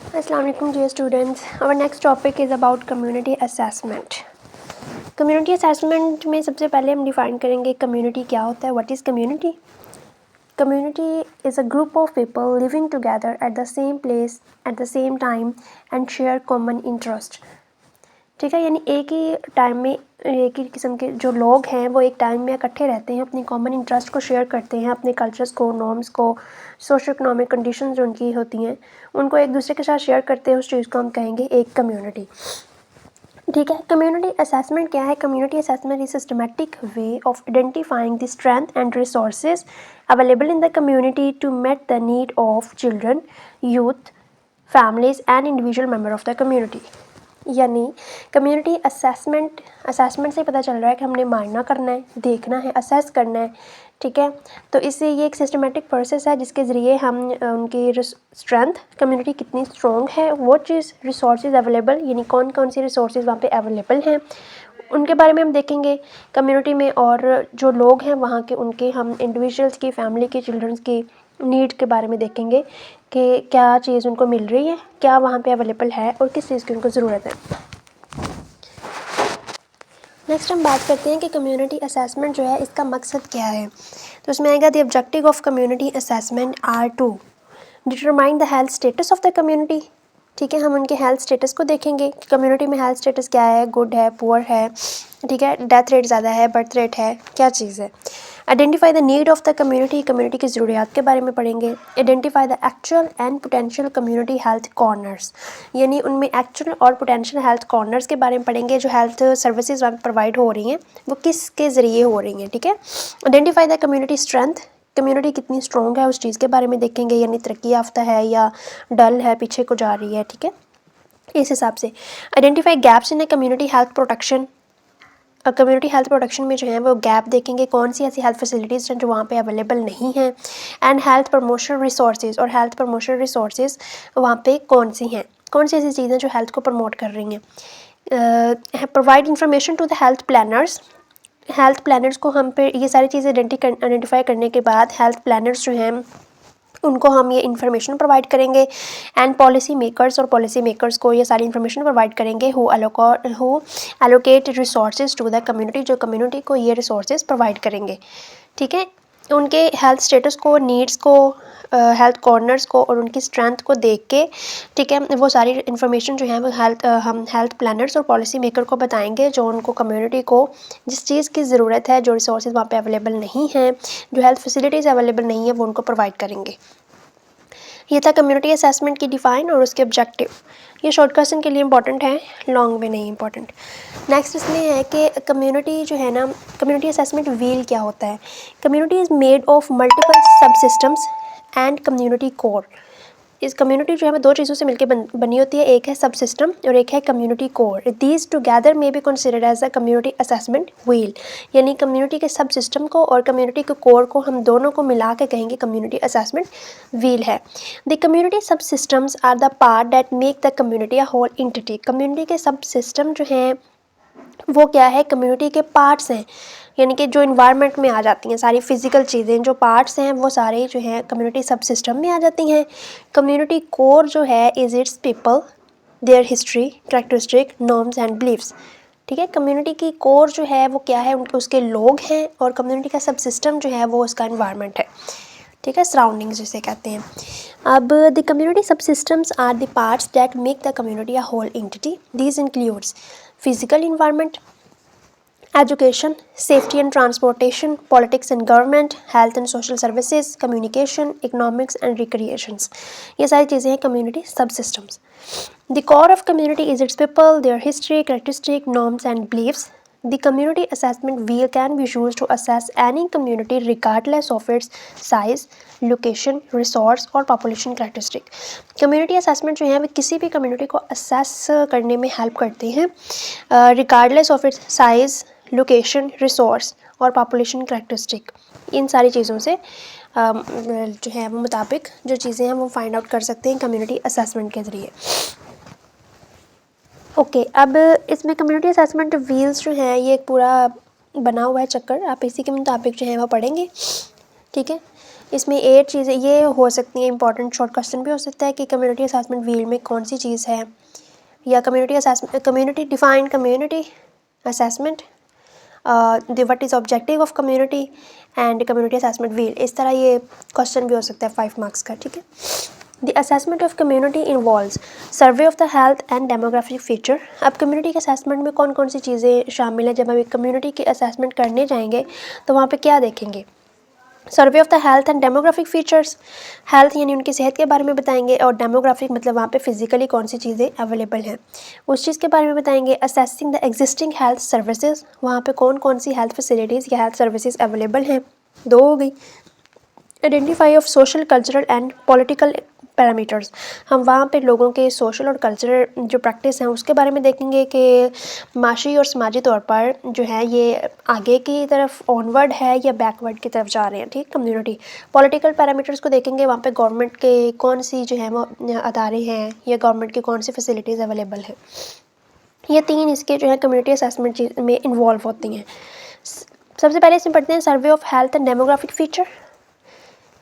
Assalamu alaikum dear students. Our next topic is about community assessment. Community assessment में सबसे पहले हम define करेंगे community क्या होता है. What is community? Community is a group of people living together at the same place at the same time and share common interest. ठीक है, यानी एक ही टाइम में एक ही किस्म के जो लोग हैं वो एक टाइम में इकट्ठे रहते हैं, अपनी कॉमन इंटरेस्ट को शेयर करते हैं, अपने कल्चर्स को, नॉर्म्स को, सोशो इकोनॉमिक कंडीशंस जो उनकी होती हैं उनको एक दूसरे के साथ शेयर करते हैं. उस चीज़ को हम कहेंगे एक कम्युनिटी. ठीक है, कम्युनिटी असेसमेंट क्या है? Community assessment is systematic way of identifying the strength and resources available in the community to meet the need of children, youth, families and individual member of the community. यानी community assessment से पता चल रहा है कि हमने मायना करना है, देखना है, असेस करना है. ठीक है, तो इससे ये एक सिस्टमेटिक प्रोसेस है जिसके ज़रिए हम उनकी स्ट्रेंथ, कम्युनिटी कितनी स्ट्रॉन्ग है, वो चीज़, रिसोर्सेज अवेलेबल, यानी कौन कौन सी रिसोर्सेज वहाँ पे अवेलेबल हैं उनके बारे में हम देखेंगे कम्युनिटी में. और जो लोग हैं वहाँ के, उनके हम इंडिविजुअल्स की, फैमिली की, चिल्ड्रंस की नीड के बारे में देखेंगे कि क्या चीज़ उनको मिल रही है, क्या वहाँ पे अवेलेबल है और किस चीज़ की उनको ज़रूरत है. नेक्स्ट हम बात करते हैं कि कम्युनिटी असेसमेंट जो है इसका मकसद क्या है. तो उसमें आएगा the objective of community assessment are to determine the health status of the community. ठीक है, हम उनके हेल्थ स्टेटस को देखेंगे कि कम्युनिटी में हेल्थ स्टेटस क्या है, गुड है, पुअर है, ठीक है, डेथ रेट ज़्यादा है, बर्थ रेट है, क्या चीज़ है. Identify the need of the community, community की ज़रूरियात के बारे में पढ़ेंगे. Identify the actual and potential community health corners, यानी उनमें एक्चुअल और पोटेंशियल हेल्थ कॉर्नर्स के बारे में पढ़ेंगे. जो हेल्थ सर्विसेज वहाँ प्रोवाइड हो रही हैं वो किसके ज़रिए हो रही हैं. ठीक है, identify the community strength, community कितनी स्ट्रॉन्ग है उस चीज़ के बारे में देखेंगे, यानी तरक्की याफ्ता है या डल है, पीछे को जा रही है. ठीक है, इस हिसाब से. Identify gaps in a community health protection, और कम्युनिटी हेल्थ प्रोटेक्शन में जो है वो गैप देखेंगे, कौन सी ऐसी हेल्थ फैसिलिटीज़ हैं जो वहाँ पे अवेलेबल नहीं हैं. एंड हेल्थ प्रमोशन रिसोर्सेज, और हेल्थ प्रमोशन रिसोर्सेज वहाँ पे कौन सी हैं, कौन सी ऐसी चीज़ें जो हेल्थ को प्रमोट कर रही हैं. Provide information to the health planners, health planners को हम पे ये सारी चीज़ें आइडेंटिफाई करने के बाद हेल्थ प्लानर्स जो हैं उनको हम ये इन्फॉर्मेशन प्रोवाइड करेंगे. एंड पॉलिसी मेकर्स, और पॉलिसी मेकर्स को ये सारी इन्फॉर्मेशन प्रोवाइड करेंगे who allocate resources to the community, जो कम्युनिटी को ये रिसोर्सेज प्रोवाइड करेंगे. ठीक है, उनके हेल्थ स्टेटस को, नीड्स को, हेल्थ कॉर्नर्स को और उनकी स्ट्रेंथ को देख के, ठीक है, वो सारी इन्फॉर्मेशन जो है वो हम हेल्थ प्लानर्स और पॉलिसी मेकर को बताएंगे, जो उनको कम्युनिटी को जिस चीज़ की ज़रूरत है, जो रिसोर्सेज वहाँ पे अवेलेबल नहीं हैं, जो हेल्थ फैसिलिटीज़ अवेलेबल नहीं है, वो उनको प्रोवाइड करेंगे. ये था कम्युनिटी असेसमेंट की डिफ़ाइन और उसके ऑब्जेक्टिव. ये शॉर्ट क्वेश्चन के लिए इंपॉर्टेंट है, लॉन्ग में नहीं इंपॉर्टेंट. नेक्स्ट इसमें है कि कम्युनिटी जो है ना, कम्युनिटी असेसमेंट व्हील क्या होता है. Community is made of multiple सब सिस्टम्स एंड कम्युनिटी कोर. इस कम्युनिटी जो है वो दो चीज़ों से मिलकर बनी होती है, एक है सब सिस्टम और एक है community core. These together may be considered as a community assessment wheel, यानी कम्युनिटी के सब सिस्टम को और कम्युनिटी के कोर को हम दोनों को मिला के कहेंगे कम्युनिटी असेसमेंट व्हील है. The community subsystems are the part that make the community a whole entity. Community के सब सिस्टम जो हैं वो क्या है, कम्युनिटी के पार्ट्स हैं, यानी कि जो इन्वायरमेंट में आ जाती हैं, सारी फिजिकल चीज़ें जो पार्ट्स हैं वो सारे जो हैं कम्युनिटी सब सिस्टम में आ जाती हैं. कम्युनिटी कोर जो है is its people, their history, characteristic, norms and beliefs. ठीक है, कम्युनिटी की कोर जो है वो क्या है, उसके लोग हैं, और कम्युनिटी का सब सिस्टम जो है वो उसका इन्वायरमेंट है. ठीक है, सराउंडिंग्स जिसे कहते हैं. अब the community subsystems are the parts that make the community a whole entity. These includes physical environment, education, safety and transportation, politics and government, health and social services, communication, economics and recreations. ये सारी चीज़ें हैं community subsystems. The core of community is its people, their history, characteristic, norms and beliefs. The community assessment wheel can be used to assess any community regardless of its size, location, resource और population characteristic. Community assessment जो है वो किसी भी community को assess करने में help करते हैं regardless of its size, location, resource और पॉपुलेशन कैरेक्टरिस्टिक. इन सारी चीज़ों से जो है वो मुताबिक जो चीज़ें हैं वो फाइंड आउट कर सकते हैं कम्युनिटी असेसमेंट के ज़रिए. ओके, अब इसमें कम्युनिटी असेसमेंट व्हील्स जो हैं ये एक पूरा बना हुआ है चक्कर, आप इसी के मुताबिक जो है वो पढ़ेंगे. ठीक है, इसमें 8 चीज़ें ये हो सकती हैं, इंपॉर्टेंट शॉर्ट क्वेश्चन भी हो सकता है कि कम्युनिटी असेसमेंट व्हील में कौन सी चीज़ है, या community define community assessment, the what is objective of community and community assessment wheel, इस तरह ये क्वेश्चन भी हो सकता है 5 मार्क्स का, ठीक है। The assessment of community involves survey of the health and demographic feature. अब कम्युनिटी के असेसमेंट में कौन कौन सी चीज़ें शामिल हैं, जब हम एक कम्युनिटी की असेसमेंट करने जाएंगे तो वहाँ पे क्या देखेंगे, सर्वे of the health and demographic features, health यानी उनकी सेहत के बारे में बताएंगे, और डेमोग्राफिक मतलब वहाँ पे फिजिकली कौन सी चीज़ें अवेलेबल हैं उस चीज़ के बारे में बताएंगे। Assessing the existing health services, वहाँ पे कौन कौन सी हेल्थ फैसिलिटीज़ या हेल्थ सर्विसेज अवेलेबल हैं, 2 हो गई। Identify of social cultural and political parameters, हम वहाँ पे लोगों के सोशल और कल्चरल जो प्रैक्टिस हैं उसके बारे में देखेंगे कि माशी और समाजी तौर पर जो है ये आगे की तरफ ऑनवर्ड है या बैकवर्ड की तरफ जा रहे हैं, ठीक। कम्युनिटी पॉलिटिकल पैरामीटर्स को देखेंगे, वहाँ पे गवर्नमेंट के कौन सी जो है वो अदारे हैं या गवर्नमेंट की कौन सी फैसिलिटीज़ अवेलेबल हैं। ये 3 इसके जो है कम्युनिटी असेसमेंट में इन्वॉल्व होती हैं। सबसे पहले इसमें पढ़ते हैं survey of health and demographic feature,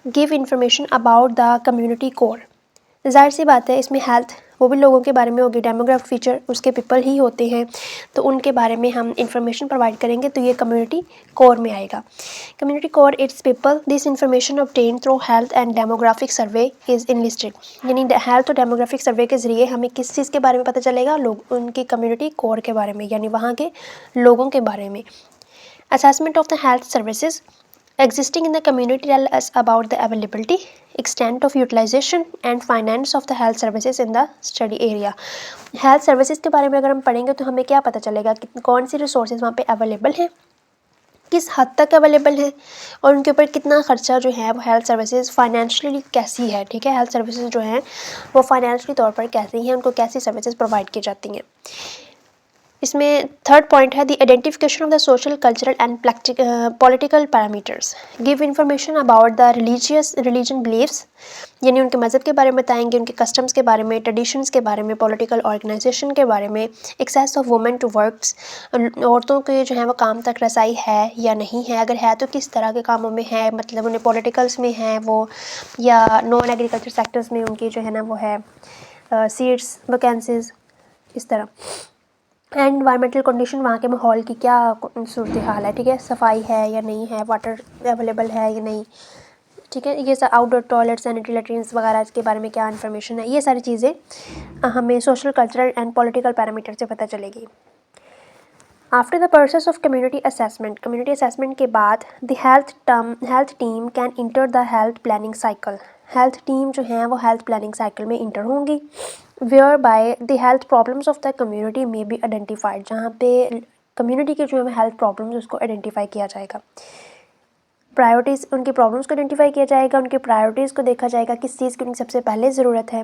give information about the community core. ज़ाहिर सी बात है इसमें हेल्थ वो भी लोगों के बारे में होगी, डेमोग्राफिक फीचर उसके पीपल ही होते हैं तो उनके बारे में हम इंफॉर्मेशन प्रोवाइड करेंगे, तो ये कम्युनिटी कोर में आएगा। Community core it's people, this information obtain through health and demographic survey is enlisted, यानी हेल्थ और डेमोग्राफिक सर्वे के ज़रिए हमें किस चीज़ के बारे में पता चलेगा, लोग उनकी कम्युनिटी कोर के बारे में यानी वहाँ के लोगों के बारे में। Assessment of the health services existing in the community tell us about the availability, extent of utilization and finance of the health services in the study area। health services के बारे में अगर हम पढ़ेंगे तो हमें क्या पता चलेगा कि कौन सी रिसोर्सेज वहाँ पे अवेलेबल हैं, किस हद तक अवेलेबल है, और उनके ऊपर कितना खर्चा जो है वो हेल्थ सर्विसेज फाइनेंशियली कैसी है, ठीक है। हेल्थ सर्विसेज जो हैं वो फाइनेंशियली तौर पर कैसी हैं, उनको कैसी सर्विसेज प्रोवाइड की जाती हैं। इसमें 3rd पॉइंट है the identification of the social cultural and political parameters, give information about the religion beliefs, यानी उनके मज़हब के बारे में बताएंगे, उनके कस्टम्स के बारे में, ट्रेडिशंस के बारे में, पॉलिटिकल ऑर्गेनाइजेशन के बारे में, access of women to works, औरतों के जो है वो काम तक रसाई है या नहीं है, अगर है तो किस तरह के कामों में है, मतलब उन्हें पॉलिटिकल्स में है वो या नॉन एग्रीकल्चर सेक्टर्स में उनकी जो है ना वो है सीट्स वैकेंसीज, इस तरह। एंड इन्वायरमेंटल कंडीशन, वहाँ के माहौल की क्या सूरत हाल है, ठीक है, सफाई है या नहीं है, वाटर अवेलेबल है या नहीं, ठीक है, ये सब आउटडोर टॉयलेट सैनिटरी लेट्रिन्स वगैरह के बारे में क्या इन्फॉर्मेशन है, ये सारी चीज़ें हमें social cultural and political parameter से पता चलेगी। After the process of community assessment के बाद the health team can enter the health planning cycle, health team जो है वो हेल्थ प्लानिंग साइकिल में इंटर होंगी। Whereby the health problems of the community may be identified, जहाँ पे community के जो है हेल्थ प्रॉब्लम्स उसको आइडेंटिफाई किया जाएगा। प्रायोरिटीज़, उनकी प्रॉब्लम्स को आइडेंटिफाई किया जाएगा, उनकी प्रायोरिटीज़ को देखा जाएगा किस चीज़ की उनकी सबसे पहले ज़रूरत है,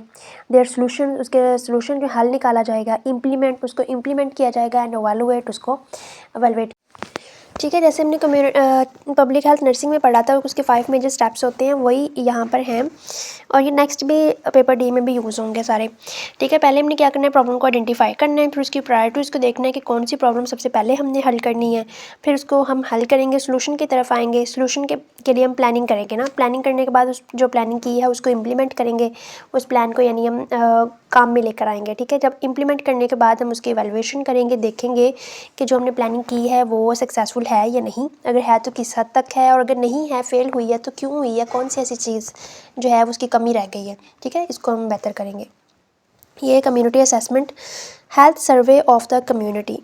देयर सोल्यूशन, उसके सोल्यूशन जो हल निकाला जाएगा, इम्प्लीमेंट, उसको इम्प्लीमेंट किया जाएगा, एंड एवेलुएट, उसको एवेलुएट, ठीक है। जैसे हमने पब्लिक हेल्थ नर्सिंग में पढ़ा था उसके 5 मेजर स्टेप्स होते हैं, वही यहाँ पर हैं और ये नेक्स्ट भी पेपर डी में भी यूज़ होंगे सारे, ठीक है। पहले हमने क्या करना है, प्रॉब्लम को आइडेंटिफाई करना है, फिर उसकी प्रायोरिटीज़ को देखना है कि कौन सी प्रॉब्लम सबसे पहले हमने हल करनी है, फिर उसको हम हल करेंगे, सोल्यूशन की तरफ आएंगे, सोल्यूशन के लिए हम प्लानिंग करेंगे ना, प्लानिंग करने के बाद उस जो प्लानिंग की है उसको इम्प्लीमेंट करेंगे, उस प्लान को यानी हम काम में लेकर आएंगे, ठीक है। जब इम्प्लीमेंट करने के बाद हम उसकी इवैल्यूएशन करेंगे, देखेंगे कि जो हमने प्लानिंग की है वो सक्सेसफुल है या नहीं, अगर है तो किस हद तक है, और अगर नहीं है, फेल हुई है तो क्यों हुई है, कौन सी ऐसी चीज़ जो है उसकी कमी रह गई है, ठीक है, इसको हम बेहतर करेंगे। ये community assessment, health survey of the community,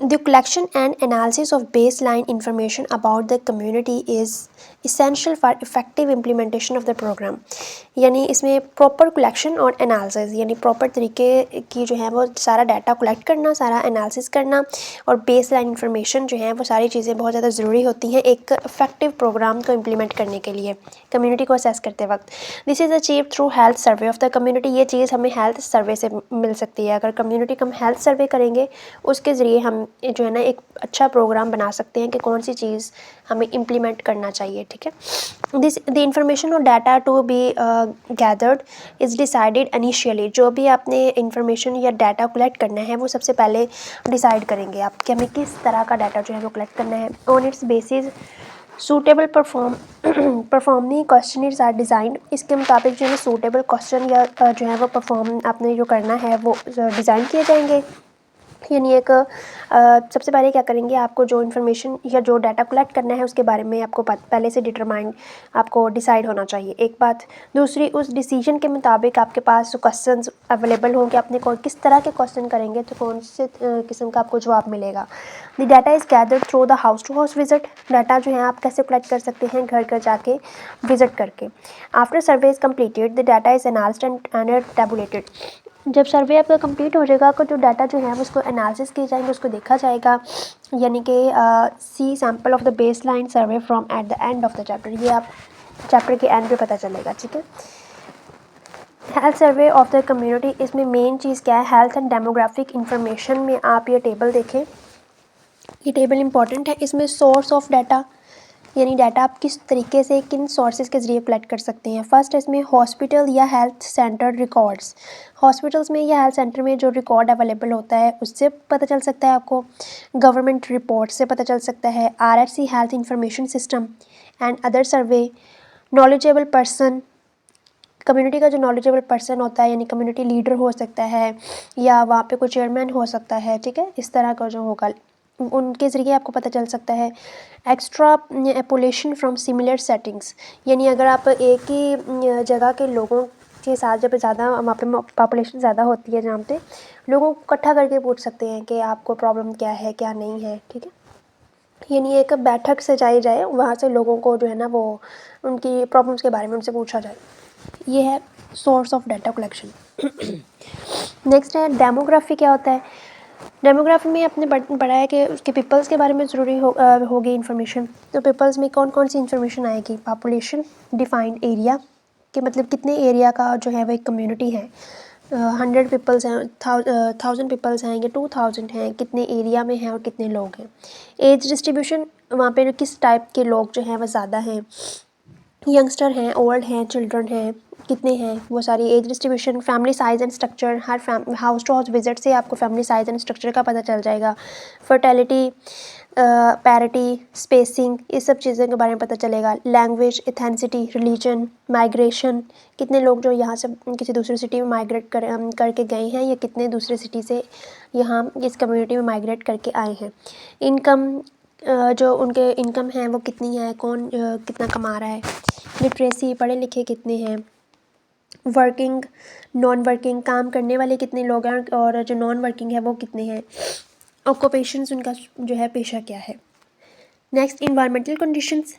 the collection and analysis of baseline information about the community is essential for effective implementation of the program, यानी इसमें प्रॉपर कलेक्शन और एनालिसिस यानी प्रॉपर तरीके की जो है वो सारा डाटा कलेक्ट करना, सारा एनालिसिस करना और बेस लाइन इन्फॉर्मेशन जो है वो सारी चीज़ें बहुत ज़्यादा ज़रूरी होती हैं एक इफेक्टिव प्रोग्राम को इम्प्लीमेंट करने के लिए, कम्युनिटी को असेस करते वक्त। This is achieve through health survey of the community, ये चीज़ हमें हेल्थ सर्वे से मिल सकती है, अगर कम्युनिटी का हम हेल्थ सर्वे करेंगे उसके ज़रिए हम जो है ना एक अच्छा प्रोग्राम बना सकते हैं कि कौन सी चीज़ हमें इम्प्लीमेंट करना चाहिए, ठीक है। दिस द इंफॉर्मेशन और data to be gathered is decided initially, जो भी आपने इंफॉर्मेशन या डाटा कलेक्ट करना है वो सबसे पहले डिसाइड करेंगे आप कि हमें किस तरह का डाटा जो है वो कलेक्ट करना है। On its basis suitable performing questionnaires are design, इसके मुताबिक जो है सूटेबल क्वेश्चन या जो है वो परफॉर्म आपने जो करना है वो डिज़ाइन किए जाएंगे। यानी एक सबसे पहले क्या करेंगे, आपको जो इन्फॉर्मेशन या जो डाटा कलेक्ट करना है उसके बारे में आपको पहले से डिटरमाइन आपको डिसाइड होना चाहिए, एक बात। दूसरी, उस डिसीजन के मुताबिक आपके पास क्वेश्चंस अवेलेबल होंगे, आपने किस तरह के क्वेश्चन करेंगे तो कौन से किस्म का आपको जवाब मिलेगा। The data is gathered through the house to house visit, data जो है आप कैसे कलेक्ट कर सकते हैं, घर घर जाके विजिट करके। After survey is completed the data is analysed and tabulated, जब सर्वे आपका कंप्लीट हो जाएगा तो जो डाटा जो है उसको एनालिसिस किए जाएंगे, उसको देखा जाएगा, यानी कि see sample of the base line survey from at the end of the chapter, ये आप चैप्टर के एंड पे पता चलेगा, ठीक है। Health survey of the community, इसमें मेन चीज़ क्या है, हेल्थ एंड डेमोग्राफिक इंफॉर्मेशन में आप ये टेबल देखें, ये टेबल इंपॉर्टेंट है। इसमें सोर्स ऑफ डाटा, यानी डाटा आप किस तरीके से किन सोर्सेज के ज़रिए कलेक्ट कर सकते हैं। फर्स्ट इसमें हॉस्पिटल या हेल्थ सेंटर रिकॉर्ड्स, हॉस्पिटल्स में या हेल्थ सेंटर में जो रिकॉर्ड अवेलेबल होता है उससे पता चल सकता है आपको, गवर्नमेंट रिपोर्ट से पता चल सकता है, RFC health information system and other survey, knowledgeable person, community का जो नॉलेजेबल पर्सन होता है यानी कम्युनिटी लीडर हो सकता है या वहाँ पे कोई चेयरमैन हो सकता है, ठीक है, इस तरह का जो होगा उनके ज़रिए आपको पता चल सकता है। एक्स्ट्रा एपोलेशन फ्रॉम सिमिलर सेटिंग्स, यानी अगर आप एक ही जगह के लोगों के साथ जब ज़्यादा वहाँ पे पॉपुलेशन ज़्यादा होती है, जहाँ पे लोगों को इकट्ठा करके पूछ सकते हैं कि आपको प्रॉब्लम क्या है क्या नहीं है, ठीक है। यानी एक बैठक सजाई जाए, वहाँ से लोगों को जो है ना वो उनकी प्रॉब्लम्स के बारे में उनसे पूछा जाए, ये है source of data collection. Next है डेमोग्राफी, क्या होता है, डेमोग्राफी में आपने पढ़ा है कि उसके पीपल्स के बारे में ज़रूरी होगी इन्फॉर्मेशन, तो पीपल्स में कौन कौन सी इन्फॉर्मेशन आएगी, पॉपुलेशन, डिफाइंड एरिया कि मतलब कितने एरिया का जो है वो एक कम्युनिटी है, 100 पीपल्स हैं, 1000 पीपल्स हैं या 2000 हैं, कितने एरिया में हैं और कितने लोग हैं। एज डिस्ट्रीब्यूशन, वहाँ पे किस टाइप के लोग जो हैं वो ज़्यादा हैं, यंगस्टर हैं, ओल्ड हैं, चिल्ड्रन हैं, कितने हैं, वो सारी age distribution. Family size and structure, हर हाउस टू हाउस विजिट से आपको फैमिली साइज़ एंड स्ट्रक्चर का पता चल जाएगा। फर्टेलिटी, पैरिटी, स्पेसिंग, इस सब चीज़ों के बारे में पता चलेगा। लैंग्वेज, एथेनिसिटी, रिलीजन, माइग्रेशन, कितने लोग जो यहाँ से किसी दूसरी सिटी में माइग्रेट करके गए हैं या कितने दूसरे सिटी से यहाँ इस कम्युनिटी में माइग्रेट करके आए हैं। इनकम, जो उनके इनकम हैं वो कितनी है, कौन कितना कमा रहा है। लिटरेसी, पढ़े लिखे कितने हैं। वर्किंग, नॉन वर्किंग, काम करने वाले कितने लोग हैं और जो नॉन वर्किंग है वो कितने हैं। ऑक्यूपेशंस, उनका जो है पेशा क्या है। Next environmental conditions,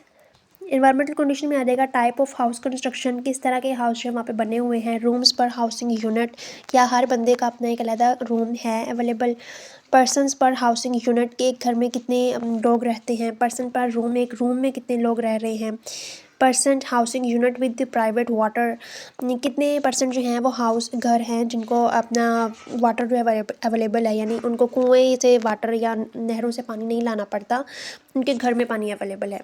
environmental condition में आ जाएगा टाइप ऑफ हाउस कंस्ट्रक्शन, किस तरह के हाउस जो वहाँ पे बने हुए हैं। रूम्स पर हाउसिंग यूनिट, क्या हर बंदे का अपना एक अलग रूम है अवेलेबल। पर्सनस पर हाउसिंग यूनिट, के एक घर में कितने लोग रहते हैं। पर्सन पर रूम, एक रूम में कितने लोग रह रहे हैं। Percent housing unit with private water, कितने परसेंट जो हैं वो हाउस घर हैं जिनको अपना वाटर जो है अवेलेबल है, यानी उनको कुएँ से वाटर या नहरों से पानी नहीं लाना पड़ता, उनके घर में पानी अवेलेबल है,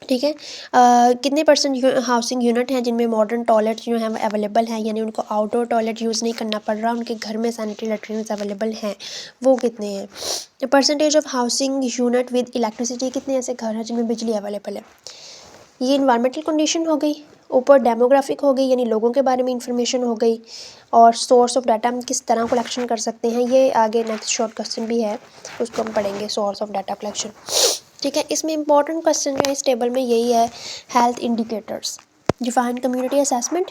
ठीक है। कितने परसेंट हाउसिंग यूनिट हैं जिनमें मॉडर्न टॉयलेट जो हैं वो अवेलेबल हैं, यानी उनको आउटडोर टॉयलेट यूज़ नहीं करना पड़ रहा, उनके घर में सैनिटरी लेटरिन्स अवेलेबल हैं, वो कितने हैं। Percentage of housing unit with electricity, कितने ऐसे घर हैं जिनमें बिजली अवेलेबल है। ये इन्वायरमेंटल कंडीशन हो गई। ऊपर डेमोग्राफिक हो गई, यानी लोगों के बारे में इंफॉर्मेशन हो गई। और सोर्स ऑफ डाटा हम किस तरह कलेक्शन कर सकते हैं, ये आगे नेक्स्ट शॉर्ट क्वेश्चन भी है, उसको हम पढ़ेंगे, सोर्स ऑफ डाटा कलेक्शन, ठीक है। इसमें इंपॉर्टेंट क्वेश्चन जो है इस टेबल में यही है, health indicators, define community assessment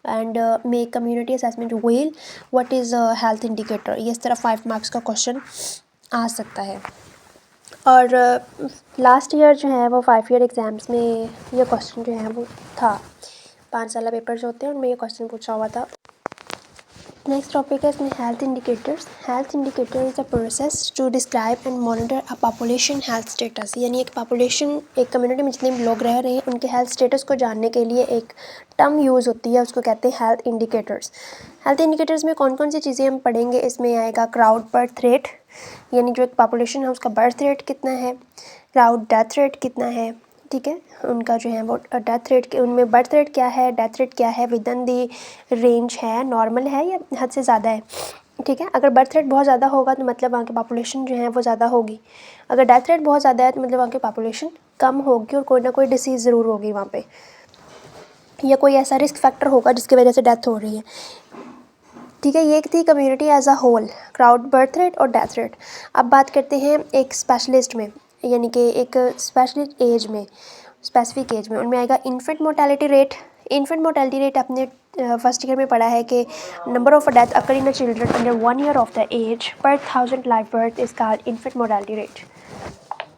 and make community assessment well, what is health indicator, ये इस तरह 5 मार्क्स का क्वेश्चन आ सकता है। और लास्ट ईयर जो है वो 5 ईयर एग्ज़ाम्स में ये क्वेश्चन जो है वो था, 5 साल पेपर जो होते हैं उनमें ये क्वेश्चन पूछा हुआ था। नेक्स्ट टॉपिक है इसमें health indicators. Health indicator is a process to describe and monitor a population health status, यानी एक पॉपुलेशन, एक कम्युनिटी में जितने भी लोग रह रहे हैं उनके हेल्थ स्टेटस को जानने के लिए एक टर्म यूज़ होती है, उसको कहते हैं हेल्थ इंडिकेटर्स। हेल्थ इंडिकेटर्स में कौन कौन सी चीज़ें हम पढ़ेंगे, इसमें आएगा क्राउड बर्थ रेट, यानी जो एक पॉपुलेशन है उसका बर्थ रेट कितना है। क्राउड डेथ रेट कितना है, ठीक है, उनका जो है वो डेथ रेट के, उनमें बर्थ रेट क्या है, डेथ रेट क्या है, विद इन दी रेंज है, नॉर्मल है या हद से ज़्यादा है, ठीक है। अगर बर्थ रेट बहुत ज़्यादा होगा तो मतलब वहाँ की पॉपुलेशन जो है वो ज़्यादा होगी, अगर डेथ रेट बहुत ज़्यादा है तो मतलब वहाँ की पॉपुलेशन कम होगी और कोई ना कोई डिसीज़ ज़रूर होगी वहाँ पे, या कोई ऐसा रिस्क फैक्टर होगा जिसकी वजह से डेथ हो रही है। ठीक है, ये थी community as a whole, crude birth rate और डेथ रेट। अब बात करते हैं एक स्पेशलिस्ट में, यानी कि एक स्पेशलिस्ट एज में, स्पेसिफिक एज में, उनमें आएगा infant mortality rate. Infant mortality rate आपने फर्स्ट ईयर में पढ़ा है कि number of death occur in children under 1 year of the age per 1000 life birth is called infant mortality rate.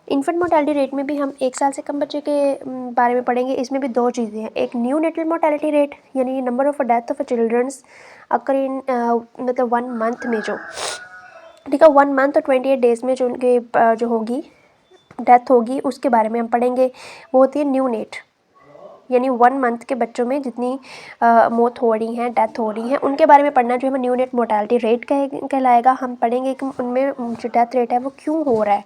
Infant mortality rate में भी हम 1 साल से कम बच्चे के बारे में पढ़ेंगे। इसमें भी दो चीज़ें हैं, एक न्यू नेटल मोर्टेलिटी रेट यानी number of death of childrens occur in मतलब 1 month में जो, ठीक है, 1 month और 28 days में जो उनके जो होगी डेथ होगी उसके बारे में हम पढ़ेंगे। वो होती है न्यू नेट, यानी 1 month के बच्चों में जितनी मौत हो रही हैं, डेथ हो रही हैं, उनके बारे में पढ़ना जो है न्यू नेट मोर्टेलिटी रेट कहलाएगा। हम पढ़ेंगे कि उनमें जो डेथ रेट है वो क्यों हो रहा है।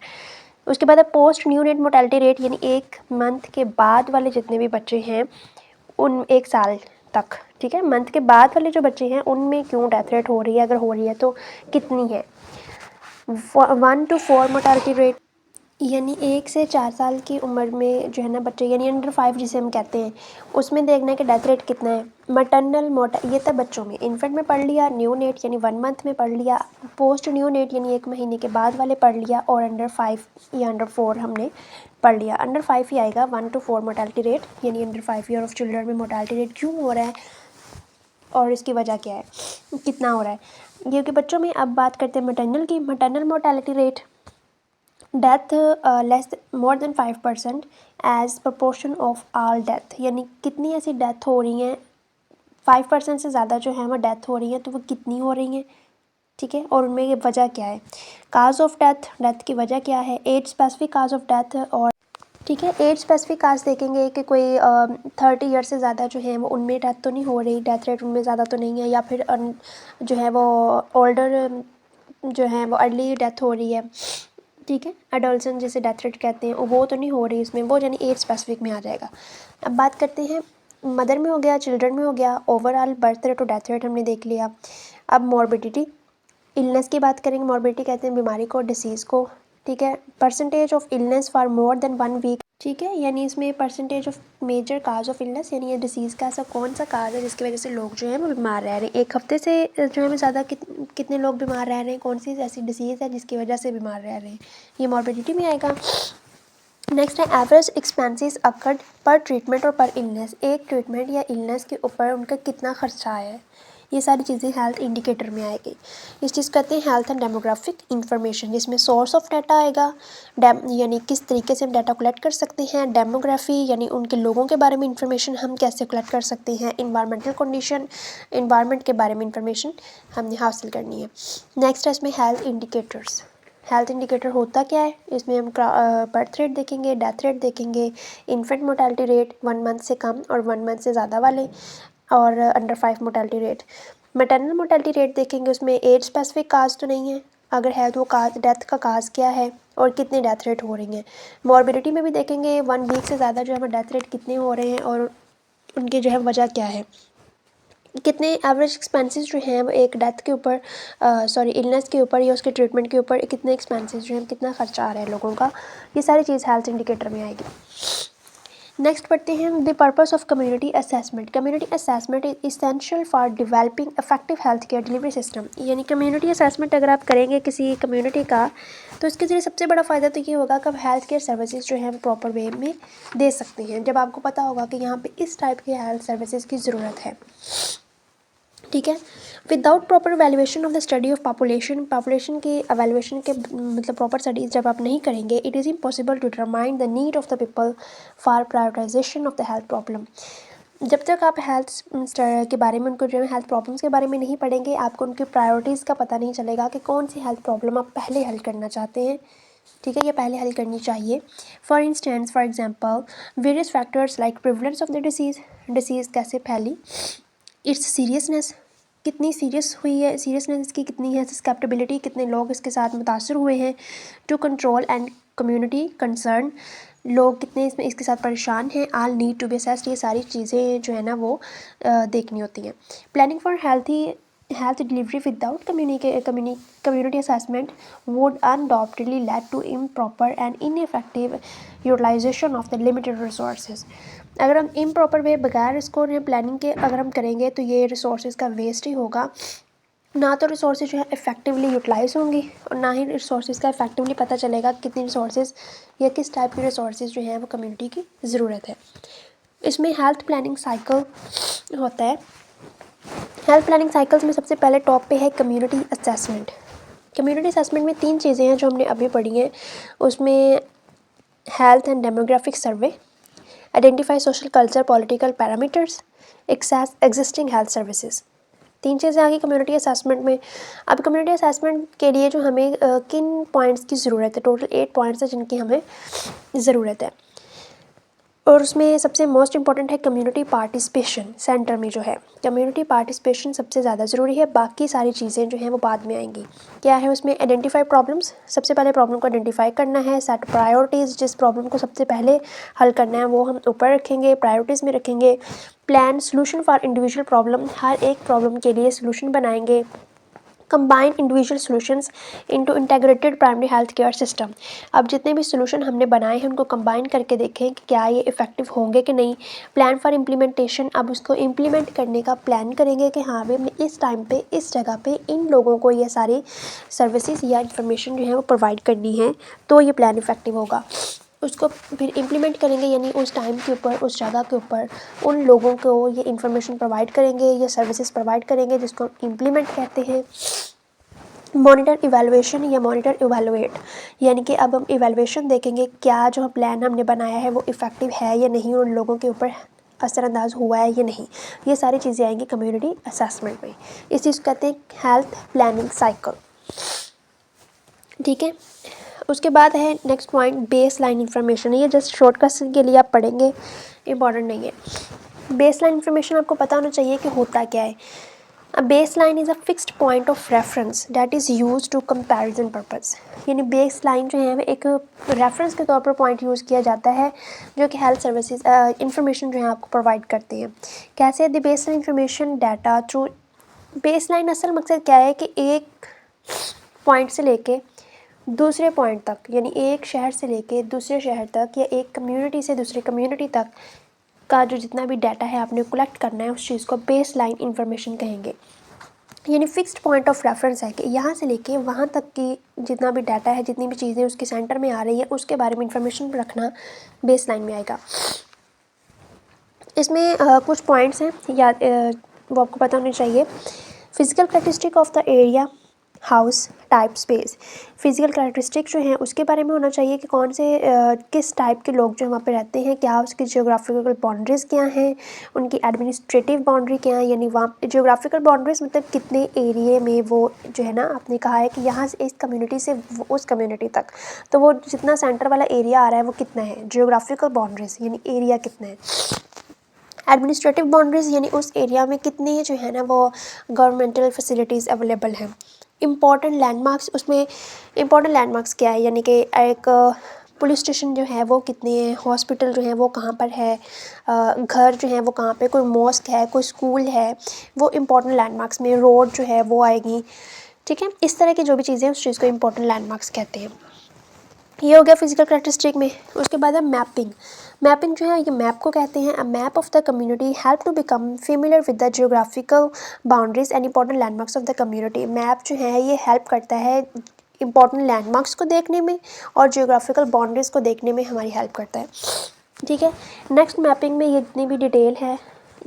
उसके बाद है post new net mortality rate, यानी 1 month के बाद वाले जितने भी बच्चे हैं उन 1 साल तक, ठीक है, मंथ के बाद वाले जो बच्चे हैं उनमें क्यों डेथ रेट हो रही है, अगर हो रही है तो कितनी है। 1 to 4 मोर्टेलिटी रेट, यानी 1 से 4 साल की उम्र में जो है ना बच्चे, यानी अंडर 5 जिसे हम कहते हैं, उसमें देखना है कि डेथ रेट कितना है। मैटरनल ये तब बच्चों में, इन्फेंट में पढ़ लिया, न्यू नेट यानी 1 month में पढ़ लिया, पोस्ट न्यू नेट यानी 1 महीने के बाद वाले पढ़ लिया, और अंडर 5 या अंडर 4 हमने पढ़ लिया। अंडर 5 ही आएगा 1 to 4 मोर्टेलिटी रेट, यानी अंडर 5 ईयर ऑफ चिल्ड्रन में मोर्टेलिटी रेट क्यों हो रहा है और इसकी वजह क्या है, कितना हो रहा है, क्योंकि बच्चों में। अब बात करते हैं मैटरनल की। Maternal mortality rate, death less more than 5% as proportion of all death, यानी कितनी ऐसी डेथ हो रही हैं 5% से ज़्यादा जो है वो डेथ हो रही हैं, तो वो कितनी हो रही हैं, ठीक है, और उनमें ये वजह क्या है। काज ऑफ डेथ, डेथ की वजह क्या है, age specific cause of death, और ठीक है, एज स्पेसिफिक काज देखेंगे कि कोई 30 ईयर से ज़्यादा जो है वो उनमें डेथ तो नहीं हो रही, डेथ रेट उनमें ज़्यादा तो नहीं है, या फिर जो है वो ओल्डर जो है वो अर्ली डेथ हो रही है, ठीक है, एडोलसेंट जिसे डेथ रेट कहते हैं वो तो नहीं हो रही इसमें, वो यानी एज स्पेसिफिक में आ जाएगा। अब बात करते हैं मदर में हो गया, चिल्ड्रन में हो गया, ओवरऑल बर्थ रेट और डेथ रेट हमने देख लिया। अब मॉर्बिडिटी, इलनेस की बात करेंगे। मॉर्बिडिटी कहते हैं बीमारी को, डिसीज़ को, ठीक है। Percentage of illness for more than 1 week, ठीक है, यानी इसमें percentage of major cause of illness, यानी ये डिसीज़ का ऐसा कौन सा काज है जिसकी वजह से लोग जो है वो बीमार रह रहे हैं, 1 हफ्ते से जो है ज़्यादा कितने लोग बीमार रह रहे हैं, कौन सी ऐसी डिसीज़ है जिसकी वजह से बीमार रह रहे हैं, ये मॉर्बिडिटी में आएगा। नेक्स्ट है एवरेज एक्सपेंसेस अकर्ड पर ट्रीटमेंट और पर इलनेस, एक ट्रीटमेंट या इलनेस के ऊपर उनका कितना खर्चा है, ये सारी चीज़ें हेल्थ इंडिकेटर में आएगी। इस चीज़ कहते हैं हेल्थ एंड डेमोग्राफिक इंफॉर्मेशन, जिसमें सोर्स ऑफ डाटा आएगा, यानी किस तरीके से हम डाटा कलेक्ट कर सकते हैं, डेमोग्राफी यानी उनके लोगों के बारे में इंफॉर्मेशन हम कैसे कलेक्ट कर सकते हैं, इन्वायरमेंटल कंडीशन, इन्वायरमेंट के बारे में इंफॉर्मेशन हमने हासिल करनी है। नेक्स्ट है इसमें हेल्थ इंडिकेटर्स। हेल्थ इंडिकेटर होता क्या है, इसमें हम बर्थ रेट देखेंगे, डेथ रेट देखेंगे, इन्फेंट मोर्टेलिटी रेट 1 month से कम और 1 month से ज़्यादा वाले, और under 5 mortality rate. Maternal mortality rate देखेंगे, उसमें एज स्पेसिफिक काज तो नहीं है, अगर है तो काज, डेथ का काज क्या है और कितने डेथ रेट हो रही हैं। मॉर्बिडिटी में भी देखेंगे 1 week से ज़्यादा जो है डेथ रेट कितने हो रहे हैं और उनके जो है वजह क्या है, कितने एवरेज एक्सपेंसेस जो हैं वो एक डेथ के ऊपर, सॉरी इलनेस के ऊपर या उसके ट्रीटमेंट के ऊपर कितने एक्सपेंसेस जो हैं, कितना खर्चा आ रहा है लोगों का, ये सारी चीज़ हेल्थ इंडिकेटर में आएगी। नेक्स्ट पढ़ते हैं the purpose of community assessment. Community assessment is essential for developing effective health care delivery system, यानी कम्युनिटी असेसमेंट अगर आप करेंगे किसी कम्युनिटी का, तो इसके ज़रिए सबसे बड़ा फ़ायदा तो ये होगा कि आप हेल्थ केयर सर्विसेज जो है वो प्रॉपर वे में दे सकते हैं, जब आपको पता होगा कि यहाँ पे इस टाइप के हेल्थ सर्विसेज की ज़रूरत है, ठीक है। Without proper valuation of the study of population की एवेल्यूएशन के मतलब प्रॉपर स्टडीज जब आप नहीं करेंगे, it is impossible to determine the need of the people for prioritization of the health problem. जब तक आप हेल्थ के बारे में, उनको जो है हेल्थ प्रॉब्लम्स के बारे में नहीं पढ़ेंगे, आपको उनकी प्रायोरिटीज़ का पता नहीं चलेगा कि कौन सी हेल्थ प्रॉब्लम आप पहले हल करना चाहते हैं, ठीक है, ये पहले हल करनी चाहिए। For example various factors like prevalence of the disease कैसे फैली, इट्स सीरियसनेस कितनी सीरियस हुई है, सीरियसनेस इसकी कितनी है, सस्केप्टेबिलिटी कितने लोग इसके साथ मुतासर हुए हैं, to control and community concern लोग कितने इसमें इसके साथ परेशान हैं, all need to be assessed, ये सारी चीज़ें जो है ना वो देखनी होती हैं। Planning for healthy health delivery without community assessment would undoubtedly lead to improper and ineffective utilization of the limited resources. अगर हम improper वे बगैर इसको प्लानिंग के अगर हम करेंगे तो ये रिसोर्सेज का वेस्ट ही होगा, ना तो रिसोर्सेज जो है इफ़ेक्टिवली यूटिलाइज होंगी और ना ही रिसोर्सेज का इफ़ेक्टिवली पता चलेगा कितनी रिसोर्सेज या किस टाइप की रिसोर्सेज जो है वो कम्युनिटी की ज़रूरत है। इसमें हेल्थ प्लानिंग साइकिल होता है। हेल्थ प्लानिंग साइकिल्स में सबसे पहले टॉप पे है कम्युनिटी असेसमेंट। कम्युनिटी असेसमेंट में 3 चीज़ें हैं जो हमने अभी पढ़ी हैं, उसमें health and demographic survey, identify social culture political parameters, access existing health services. 3 चीज़ें आ गई कम्युनिटी असेसमेंट में। अब कम्युनिटी असेसमेंट के लिए जो हमें किन पॉइंट्स की ज़रूरत है, टोटल 8 पॉइंट्स हैं जिनकी हमें ज़रूरत है और उसमें सबसे मोस्ट इम्पॉर्टेंट है कम्युनिटी पार्टिसिपेशन। सेंटर में जो है कम्युनिटी पार्टिसिपेशन सबसे ज़्यादा ज़रूरी है, बाकी सारी चीज़ें जो हैं वो बाद में आएंगी। क्या है उसमें, आइडेंटिफाई प्रॉब्लम्स, सबसे पहले प्रॉब्लम को आइडेंटिफाई करना है, सेट प्रायोरिटीज़, जिस प्रॉब्लम को सबसे पहले हल करना है वो हम ऊपर रखेंगे, प्रायोरिटीज़ में रखेंगे। Plan solution for individual problem, हर एक प्रॉब्लम के लिए सोल्यूशन बनाएंगे। Combine individual solutions into integrated primary health care system. अब जितने भी सॉल्यूशन हमने बनाए हैं उनको कंबाइन करके देखें कि क्या ये इफ़ेक्टिव होंगे कि नहीं। प्लान फॉर इम्प्लीमेंटेशन, अब उसको इम्प्लीमेंट करने का प्लान करेंगे कि हाँ भाई हमने इस टाइम पे इस जगह पे इन लोगों को ये सारी सर्विसेज या इंफॉर्मेशन जो है वो प्रोवाइड करनी है, तो ये प्लान इफ़ेक्टिव होगा। उसको फिर इम्प्लीमेंट करेंगे, यानी उस टाइम के ऊपर उस जगह के ऊपर उन लोगों को ये इन्फॉर्मेशन प्रोवाइड करेंगे, ये सर्विसेज प्रोवाइड करेंगे, जिसको इम्प्लीमेंट कहते हैं। मॉनिटर इवैल्यूएशन या मॉनिटर इवैल्यूएट, यानी कि अब हम इवैल्यूएशन देखेंगे क्या जो प्लान हमने बनाया है वो इफ़ेक्टिव है या नहीं, उन लोगों के ऊपर असरअंदाज हुआ है या नहीं। ये सारी चीज़ें आएंगी कम्युनिटी असेसमेंट में। इस चीज़ को कहते हैं हेल्थ प्लानिंग साइकिल। ठीक है, उसके बाद है next point base line information. ये जस्ट शॉर्टकट के लिए आप पढ़ेंगे, इंपॉर्टेंट नहीं है। बेस लाइन इन्फॉर्मेशन आपको पता होना चाहिए कि होता क्या है। A baseline is a fixed point of reference that is used to comparison purpose। यानी बेस लाइन जो है एक रेफरेंस के तौर पर पॉइंट यूज़ किया जाता है जो कि हेल्थ सर्विसेज इंफॉर्मेशन जो है आपको प्रोवाइड करते हैं। कैसे the base line information data through, base line असल मकसद क्या है कि एक पॉइंट से लेके दूसरे पॉइंट तक, यानी एक शहर से लेके दूसरे शहर तक या एक कम्युनिटी से दूसरी कम्युनिटी तक का जो जितना भी डाटा है आपने कलेक्ट करना है उस चीज़ को बेस लाइन इन्फॉर्मेशन कहेंगे। यानी फिक्स्ड पॉइंट ऑफ रेफरेंस है कि यहाँ से लेके वहाँ तक की जितना भी डाटा है, जितनी भी चीज़ें उसके सेंटर में आ रही है उसके बारे में इंफॉर्मेशन रखना बेस लाइन में आएगा। इसमें कुछ पॉइंट्स हैं याद वो आपको पता होने चाहिए। Physical characteristic of the area, house type, space. Physical characteristic जो हैं उसके बारे में होना चाहिए कि कौन से किस टाइप के लोग जो वहाँ पे रहते हैं, क्या उसकी जियोग्राफिकल बाउंड्रीज़ क्या हैं, उनकी एडमिनिस्ट्रेटिव बाउंड्री क्या है, यानी वहाँ जियोग्राफिकल बाउंड्रीज़ मतलब कितने एरिए में वो जो है ना, आपने कहा है कि यहाँ से इस कम्युनिटी से उस कम्युनिटी तक, तो वो जितना सेंटर वाला एरिया आ रहा है वो कितना है, जियोग्राफिकल बाउंड्रीज़ यानी एरिया कितना है। एडमिनिस्ट्रेटिव बाउंड्रीज़ यानी उस एरिया में कितनी जो है ना वो गवर्नमेंटल फैसिलिटीज़ अवेलेबल हैं। इम्पॉर्टेंट लैंडमार्क्स, उसमें इम्पॉर्टेंट लैंडमार्क्स क्या है, यानी कि एक पुलिस स्टेशन जो है वो कितने हैं, हॉस्पिटल जो है वो कहाँ पर है, घर जो है वो कहाँ पे, कोई मॉस्क है, कोई स्कूल है, वो इम्पॉर्टेंट लैंडमार्क्स में, रोड जो है वो आएगी। ठीक है, इस तरह की जो भी चीज़ें उस चीज़ को इम्पॉर्टेंट लैंडमार्क्स कहते हैं। ये हो गया फिजिकल कैरेक्टरिस्टिक में। उसके बाद है मैपिंग। मैपिंग जो है ये मैप को कहते हैं। A map of the community help to become familiar with the geographical boundaries and important landmarks of the community. Map जो है ये हेल्प करता है इंपॉर्टेंट लैंडमार्क्स को देखने में और जियोग्राफिकल बाउंड्रीज को देखने में हमारी हेल्प करता है। ठीक है, नेक्स्ट मैपिंग में ये जितनी भी डिटेल है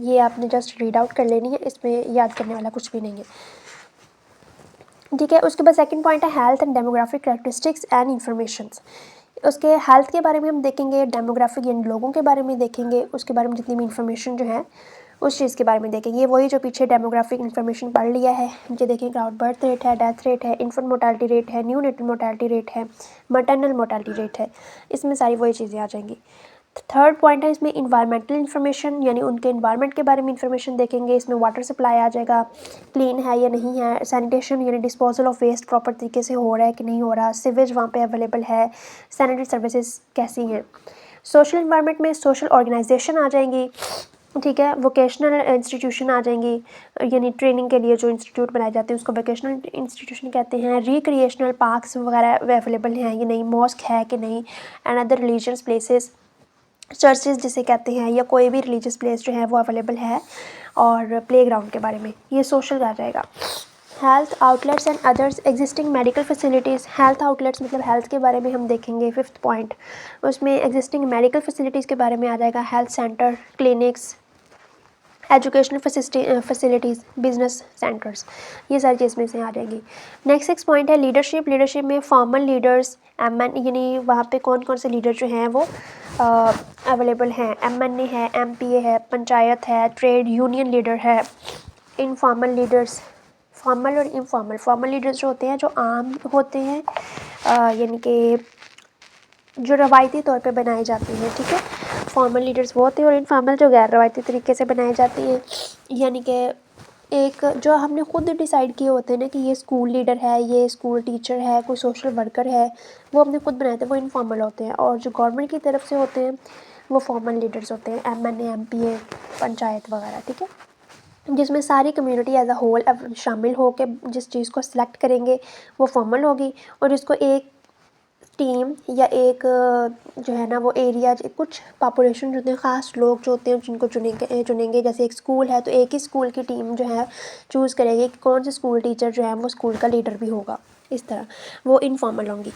ये आपने जस्ट रीड आउट कर लेनी है, इसमें याद करने वाला कुछ भी नहीं है। ठीक है, उसके बाद सेकंड पॉइंट है health and demographic characteristics and informations. उसके हेल्थ के बारे में हम देखेंगे, डेमोग्राफिक यानी लोगों के बारे में देखेंगे, उसके बारे में जितनी भी इंफॉर्मेशन जो है उस चीज़ के बारे में देखेंगे। ये वही जो पीछे डेमोग्राफिक इन्फॉर्मेशन पढ़ लिया है, नीचे देखेंगे क्राउड बर्थ रेट है, डेथ रेट है, इन्फेंट मोर्टालिटी रेट है, न्यू नेटल मोर्टालिटी रेट है, मटर्नल मोर्टालिटी रेट है, इसमें सारी वही चीज़ें आ जाएंगी। थर्ड पॉइंट है इसमें इन्वायरमेंटल इन्फॉर्मेशन, यानी उनके इन्वायरमेंट के बारे में इंफॉर्मेशन देखेंगे। इसमें वाटर सप्लाई आ जाएगा, क्लीन है या नहीं है, सैनिटेशन यानी डिस्पोजल ऑफ वेस्ट प्रॉपर तरीके से हो रहा है कि नहीं हो रहा, सीवेज वहाँ पे अवेलेबल है, सैनिटरी सर्विसेज कैसी हैं। सोशल इन्वायरमेंट में सोशल ऑर्गेनाइजेशन आ जाएंगी, ठीक है। वोकेशनल इंस्टीट्यूशन आ जाएंगी, यानी ट्रेनिंग के लिए जो इंस्टीट्यूट बनाए जाते हैं उसको वोकेशनल इंस्टीट्यूशन कहते हैं। रिक्रिएशनल पार्क्स वगैरह अवेलेबल हैं या नहीं, मॉस्क है कि नहीं, and other religious places, churches जिसे कहते हैं, या कोई भी रिलीजियस प्लेस जो है वो अवेलेबल है। और प्लेग्राउंड के बारे में ये सोशल आ जाएगा। Health outlets and others existing medical facilities. Health outlets मतलब हेल्थ के बारे में हम देखेंगे 5th पॉइंट, उसमें एग्जिस्टिंग मेडिकल फैसिलिटीज़ के बारे में आ जाएगा। Health centre, clinics, educational facilities, business centres, ये सारी चीज़ में से आ जाएंगी। नेक्स्ट 6 पॉइंट है लीडरशिप। लीडरशिप में फॉर्मल लीडर्स, एमएन, यानी वहाँ पे कौन कौन से लीडर जो हैं वो अवेलेबल हैं। एमएनए है, एमपीए है, पंचायत है, ट्रेड यूनियन लीडर है, इनफॉर्मल लीडर्स, फॉर्मल और इनफॉर्मल। फॉर्मल लीडर्स जो होते हैं जो आम होते हैं, यानी कि जो रवायती तौर पे बनाए जाते हैं, ठीक है। फॉर्मल लीडर्स वो होते हैं और इनफॉर्मल जो गैर रवायती तरीके से बनाए जाते हैं, यानी कि एक जो हमने खुद डिसाइड किए होते हैं ना कि ये स्कूल लीडर है, ये स्कूल टीचर है, कोई सोशल वर्कर है, वो हमने खुद बनाए थे, वो इनफॉर्मल होते हैं। और जो गवर्नमेंट की तरफ से होते हैं वो फॉर्मल लीडर्स होते हैं, एमएनए, एमपीए, पंचायत वगैरह, ठीक है। जिसमें सारी कम्युनिटी एज अ होल शामिल हो के जिस चीज़ को सिलेक्ट करेंगे वो फॉर्मल होगी। और इसको एक टीम या एक जो है ना वो एरिया, कुछ पॉपुलेशन जो होते हैं, ख़ास लोग जो होते हैं जिनको चुनेंगे। जैसे एक स्कूल है तो एक ही स्कूल की टीम जो है चूज़ करेगी कि कौन से स्कूल टीचर जो है वो स्कूल का लीडर भी होगा, इस तरह वो इनफॉर्मल होंगी।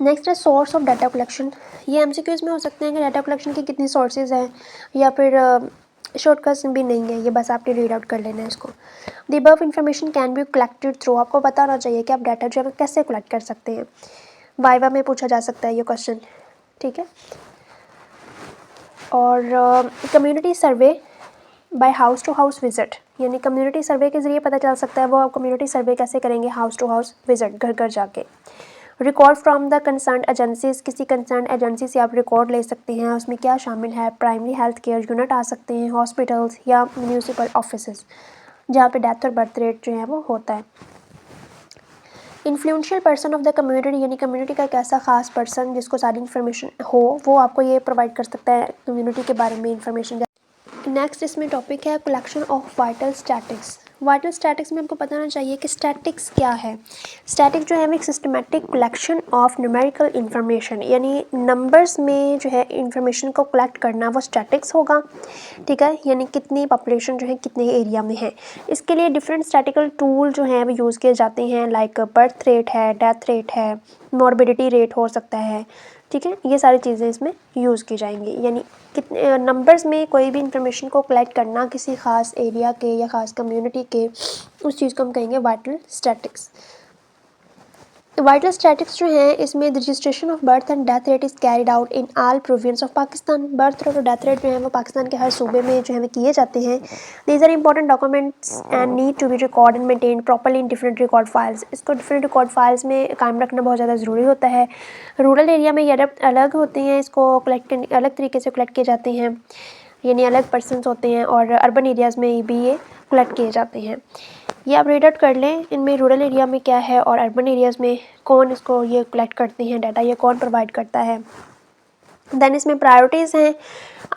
नेक्स्ट है सोर्स ऑफ डाटा कलेक्शन। ये एमसीक्यूज़ में हो सकते हैं कि डाटा कलेक्शन की कितनी सोर्सेज हैं, या फिर शॉर्टकट्स भी नहीं है, ये बस आपने रीड आउट कर लेना है इसको। The above information can be collected through, आपको पता होना चाहिए कि आप डाटा जो है कैसे कलेक्ट कर सकते हैं। वाइवा में पूछा जा सकता है ये क्वेश्चन, ठीक है। और community survey by house to house visit, यानी कम्युनिटी सर्वे के ज़रिए पता चल सकता है। वो आप कम्युनिटी सर्वे कैसे करेंगे? हाउस टू हाउस विजिट, घर घर जाके। Record from the concern agencies, किसी कंसर्न एजेंसी से आप रिकॉर्ड ले सकते हैं। उसमें क्या शामिल है? प्राइमरी हेल्थ केयर यूनिट आ सकते हैं, हॉस्पिटल्स या म्यूनिसिपल ऑफिसेज जहाँ पे डेथ और बर्थ रेट जो है वो होता है। Influential person of the community, यानी कम्युनिटी का एक ऐसा खास पर्सन जिसको सारी इन्फॉर्मेशन हो, वो आपको ये प्रोवाइड कर सकता है कम्युनिटी के बारे में इन्फॉर्मेशन। नेक्स्ट इसमें टॉपिक है collection of vital statics. Vital statics में आपको पता होना चाहिए कि स्टैटिक्स क्या है। स्टैटिक जो है वो एक systematic collection of numerical information, यानी नंबर्स में जो है इंफॉर्मेशन को कलेक्ट करना, वो स्टैटिक्स होगा, ठीक है। यानी कितनी पॉपुलेशन जो है कितने एरिया में है। इसके लिए डिफरेंट स्टैटिकल टूल जो हैं वो यूज़ किए जाते हैं, लाइक बर्थ रेट है, डेथ रेट है, मॉर्बिडिटी रेट हो सकता है, ठीक है। ये सारी चीज़ें इसमें यूज़ की जाएंगी। यानी कितने नंबर्स में कोई भी इंफॉर्मेशन को कलेक्ट करना किसी ख़ास एरिया के या ख़ास कम्युनिटी के, उस चीज़ को हम कहेंगे वाइटल स्टैटिक्स। वाइटल स्टैटिक्स जो है इसमें the registration of birth and death rate is carried out in all province of Pakistan. Birth rate और डेथ रेट जो है वो पाकिस्तान के हर सूबे में जो है वो किए जाते हैं। These are important documents and need to be record and maintain properly in different record files. इसको डिफरेंट रिकॉर्ड फाइल्स में कायम रखना बहुत ज़्यादा ज़रूरी होता है। रूरल एरिया में ये अलग होते हैं, इसको कलेक्ट अलग तरीके से कलेक्ट किए जाते हैं, यानी अलग पर्सनस होते हैं। और अर्बन एरियाज़ में भी ये कलेक्ट किए जाते हैं। ये आप रीड आउट कर लें, इनमें रूरल एरिया में क्या है और अर्बन एरियाज़ में कौन इसको ये कलेक्ट करते हैं डाटा, ये कौन प्रोवाइड करता है। देन इसमें प्रायोरिटीज़ हैं।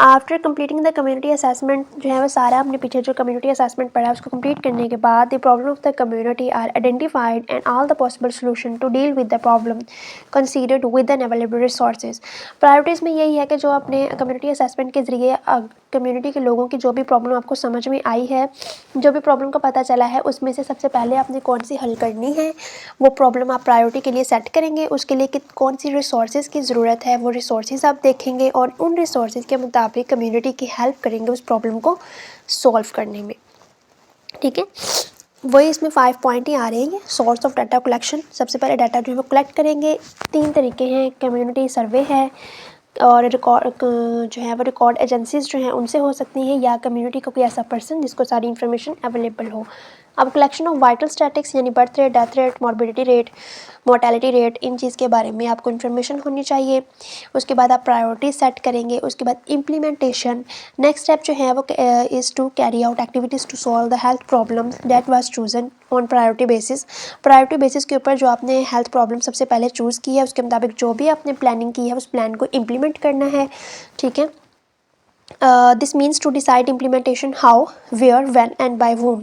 After completing the community assessment, जो है वो सारा हमने पीछे जो कम्युनिटी असेसमेंट पढ़ा है उसको कंप्लीट करने के बाद the problem of the community are identified and all the possible solution to deal with the problem considered with an available resources. Priorities में यही है कि जो अपने कम्युनिटी असेसमेंट के ज़रिए कम्युनिटी के लोगों की जो भी प्रॉब्लम आपको समझ में आई है, जो भी प्रॉब्लम का पता चला है, उसमें से सबसे पहले आपने कौन सी हल करनी है, वो प्रॉब्लम आप प्रायोरिटी के लिए सेट करेंगे। उसके लिए कौन सी रिसोर्सेज की ज़रूरत है, वो रिसोर्सेज आप देखेंगे और उन रिसोर्सेज के मुताबिक कम्युनिटी की हेल्प करेंगे उस प्रॉब्लम को सॉल्व करने में, ठीक है। वही इसमें 5 पॉइंट ही आ रहे हैं। सोर्स ऑफ डाटा कलेक्शन, सबसे पहले डाटा जो है वो कलेक्ट करेंगे। 3 तरीके हैं, कम्युनिटी सर्वे है, और रिकॉर्ड जो है वो रिकॉर्ड एजेंसीज जो हैं उनसे हो सकती हैं, या कम्युनिटी का कोई ऐसा पर्सन जिसको सारी इन्फॉर्मेशन अवेलेबल हो। अब कलेक्शन ऑफ वाइटल स्टैटिक्स यानी birth rate, death rate, morbidity rate, mortality rate, इन चीज़ के बारे में आपको इन्फॉर्मेशन होनी चाहिए। उसके बाद आप प्रायोरिटी सेट करेंगे। उसके बाद इम्प्लीमेंटेशन, नेक्स्ट स्टेप जो है वो is to carry out activities to solve the health problems that was chosen on priority basis. Priority basis के ऊपर जो आपने हेल्थ प्रॉब्लम सबसे पहले चूज़ की है उसके मुताबिक जो भी आपने प्लानिंग की है उस प्लान को इम्प्लीमेंट करना है, ठीक है। This means to decide implementation how, where, when and by whom,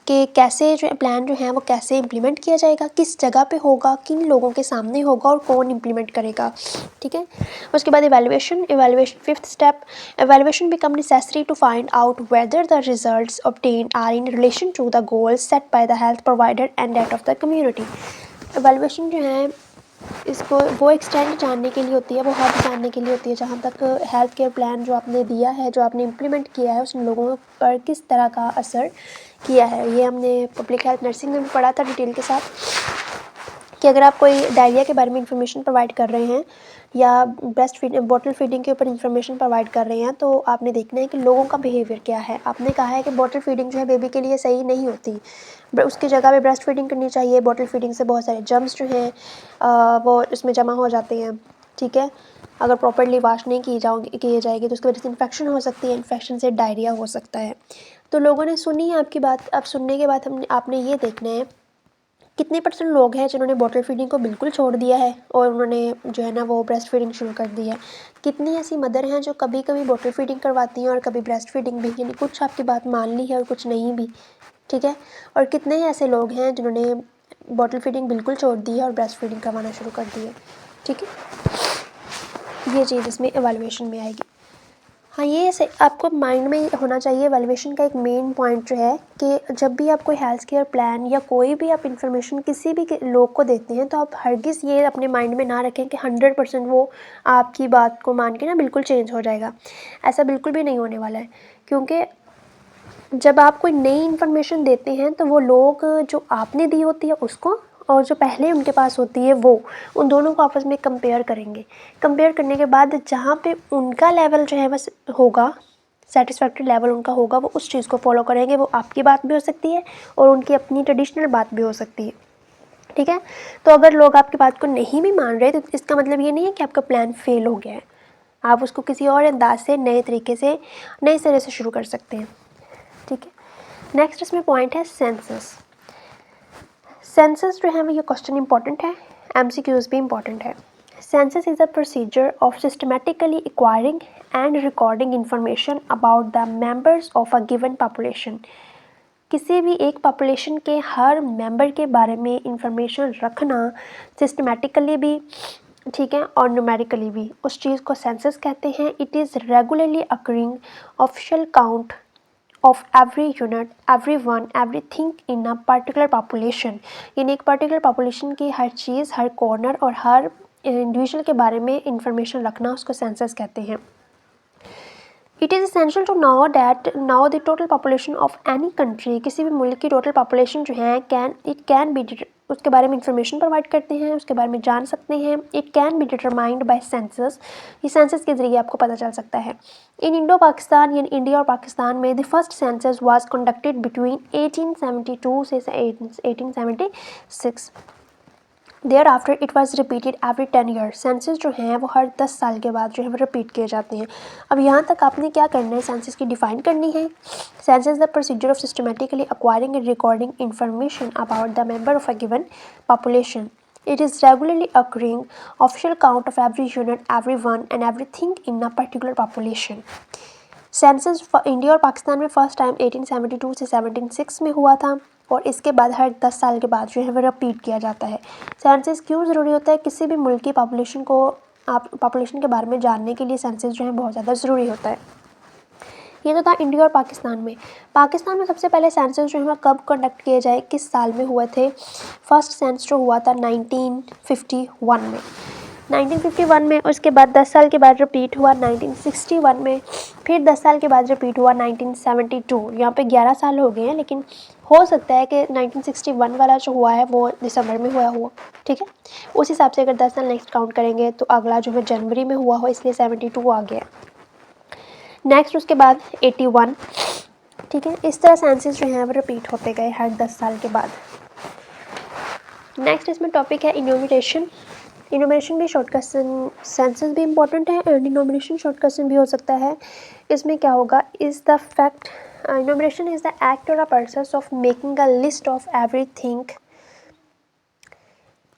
कि कैसे जो प्लान जो है वो कैसे इम्प्लीमेंट किया जाएगा, किस जगह पे होगा, किन लोगों के सामने होगा और कौन इम्प्लीमेंट करेगा, ठीक है। उसके बाद evaluation, fifth step, evaluation become necessary to find out whether the results obtained are in relation to the goals set by the health provider and that of the community. Evaluation जो है इसको वो extend जानने के लिए होती है, वो हद जानने के लिए होती है जहाँ तक हेल्थ केयर प्लान जो आपने दिया है, जो आपने इम्प्लीमेंट किया है, उस लोगों पर किस तरह का असर किया है। ये हमने पब्लिक हेल्थ नर्सिंग में भी पढ़ा था डिटेल के साथ, कि अगर आप कोई डायरिया के बारे में इंफॉर्मेशन प्रोवाइड कर रहे हैं या ब्रेस्ट फीडिंग, बॉटल फीडिंग के ऊपर इंफॉर्मेशन प्रोवाइड कर रहे हैं, तो आपने देखना है कि लोगों का बिहेवियर क्या है। आपने कहा है कि बॉटल फीडिंग जो है बेबी के लिए सही नहीं होती, उसकी जगह पे ब्रेस्ट फीडिंग करनी चाहिए। बॉटल फीडिंग से बहुत सारे जर्म्स जो हैं वो इसमें जमा हो जाते हैं, ठीक है। अगर प्रॉपर्ली वॉश नहीं की जाएगी तो उसकी वजह से इन्फेक्शन हो सकती है, इन्फेक्शन से डायरिया हो सकता है। तो लोगों ने सुनी है आपकी बात, अब सुनने के बाद आपने ये देखना है कितने % लोग हैं जिन्होंने बॉटल फीडिंग को बिल्कुल छोड़ दिया है और उन्होंने जो है ना वो ब्रेस्ट फीडिंग शुरू कर दी है। कितनी ऐसी मदर हैं जो कभी कभी बॉटल फीडिंग करवाती हैं और कभी ब्रेस्ट फीडिंग भी, यानी कुछ आपकी बात मान ली है और कुछ नहीं भी, ठीक है। और कितने ऐसे लोग हैं जिन्होंने बॉटल फीडिंग बिल्कुल छोड़ दी है और ब्रेस्ट फीडिंग करवाना शुरू कर दी है, ठीक है। ये चीज़ इसमें एवेलुएशन में आएगी। हाँ, ये ऐसे आपको माइंड में होना चाहिए। एवेलुएशन का एक मेन पॉइंट जो है कि जब भी आप कोई हेल्थ केयर प्लान या कोई भी आप इन्फॉर्मेशन किसी भी लोग को देते हैं, तो आप हरगिज़ ये अपने माइंड में ना रखें कि 100% वो आपकी बात को मान के ना बिल्कुल चेंज हो जाएगा। ऐसा बिल्कुल भी नहीं होने वाला है, क्योंकि जब आप कोई नई इन्फॉर्मेशन देते हैं तो वो लोग जो आपने दी होती है उसको और जो पहले उनके पास होती है वो, उन दोनों को आपस में कंपेयर करेंगे। कंपेयर करने के बाद जहाँ पे उनका लेवल जो है बस होगा, सेटिस्फैक्ट्री लेवल उनका होगा, वो उस चीज़ को फॉलो करेंगे। वो आपकी बात भी हो सकती है और उनकी अपनी ट्रेडिशनल बात भी हो सकती है, ठीक है। तो अगर लोग आपकी बात को नहीं भी मान रहे तो इसका मतलब ये नहीं है कि आपका प्लान फेल हो गया है। आप उसको किसी और अंदाज से, नए तरीके से, नए सिरे से शुरू कर सकते हैं, ठीक है। नेक्स्ट इसमें पॉइंट है सेंसस। सेंसस जो है वो ये क्वेश्चन इंपॉर्टेंट है, MCQs भी इंपॉर्टेंट है। Census is a procedure of systematically acquiring and recording information about the members of a given population. किसी भी एक पॉपुलेशन के हर मेंबर के बारे में इंफॉर्मेशन रखना, सिस्टमेटिकली भी, ठीक है, और न्यूमेरिकली भी, उस चीज़ को सेंसस कहते हैं। It is regularly occurring official count of every unit, everyone, everything in a particular population। यानी एक पर्टिकुलर पॉपुलेशन की हर चीज़, हर कॉर्नर और हर इंडिविजुअल के बारे में इंफॉर्मेशन रखना उसको सेंसस कहते हैं। It is essential to know that now the total population of any country, किसी भी मुल्क की टोटल पॉपुलेशन जो है कैन बी, उसके बारे में इंफॉर्मेशन प्रोवाइड करते हैं, उसके बारे में जान सकते हैं। It can be determined by census, ये सेंसस के ज़रिए आपको पता चल सकता है। इन इंडो पाकिस्तान, यानी इंडिया और पाकिस्तान में the first census was conducted between 1872 से 1876। Thereafter it was repeated every 10 years. Census जो हैं वो हर 10 साल के बाद जो है वो रिपीट किए जाते हैं। अब यहाँ तक आपने क्या करना है, सेंसस की डिफाइन करनी है। Census the procedure of systematically acquiring and recording information about the member of a given population. It is regularly occurring official count of every unit, everyone and everything in a particular population। Census India और पाकिस्तान में first time 1872 से 1706 में हुआ था और इसके बाद हर 10 साल के बाद जो है वो रिपीट किया जाता है। सेंसस क्यों ज़रूरी होता है? किसी भी मुल्क की पॉपुलेशन को, आप पॉपुलेशन के बारे में जानने के लिए सेंसस जो है बहुत ज़्यादा ज़रूरी होता है। ये तो था इंडिया और पाकिस्तान में। पाकिस्तान में सबसे पहले सेंसस जो है वो कब कंडक्ट किए जाए, किस साल में हुए थे? फर्स्ट सेंसस जो हुआ था 1951 में, 1951 में। उसके बाद 10 साल के बाद रिपीट हुआ 1961 में, फिर 10 साल के बाद रिपीट हुआ 1972। यहाँ पे 11 साल हो गए हैं, लेकिन हो सकता है कि 1961 वाला जो हुआ है वो दिसंबर में हुआ, ठीक है। उस हिसाब से अगर 10 साल नेक्स्ट काउंट करेंगे तो अगला जो है जनवरी में हुआ हो, इसलिए 72 आ गया। नेक्स्ट उसके बाद 81, ठीक है। इस तरह सेंसस जो हैं वो रिपीट होते गए हर 10 साल के बाद। नेक्स्ट इसमें टॉपिक है इन्यूमरेशन। इन्यूमरेशन भी शॉर्ट क्वेश्चन, सेंसस भी इंपॉर्टेंट है एंड इन्यूमरेशन शॉर्ट क्वेश्चन भी हो सकता है। इसमें क्या होगा, is the fact, enumeration is the act और a process of making a list of everything,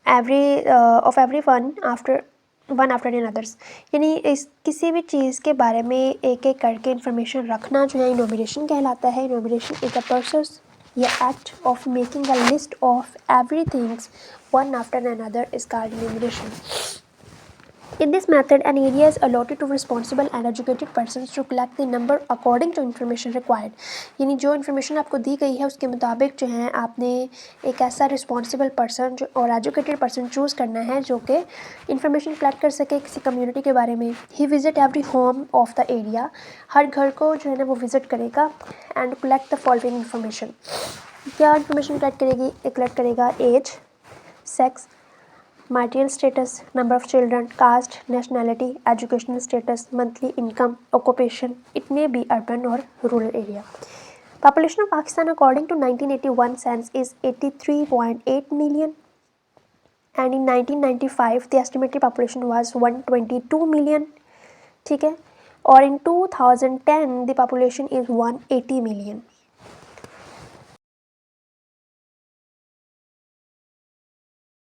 everyone after one after anothers, यानी इस किसी भी चीज़ के बारे में एक एक करके इन्फॉर्मेशन रखना जो है इनोमिनेशन कहलाता है। इनोमिनेशन इज अ प्रोसेस या act of making a list of everythings one after another is called enumeration. In this method, an area is allotted to responsible and educated persons to collect the number according to information required. यानी जो information आपको दी गई है उसके मुताबिक जो है आपने एक ऐसा रिस्पॉन्सिबल पर्सन जो और एजुकेटेड पर्सन चूज़ करना है जो कि इन्फॉर्मेशन कलेक्ट कर सके किसी कम्युनिटी के बारे में। He visit every home of the area, हर घर को जो है ना वो विजिट करेगा and collect the following information. क्या इन्फॉर्मेशन कलेक्ट करेगा? Age, sex, marital status, number of children, caste, nationality, educational status, monthly income, occupation. It may be urban or rural area. Population of Pakistan according to 1981 census is 83.8 million, and in 1995 the estimated population was 122 million. ठीक है, और in 2010 the population is 180 million.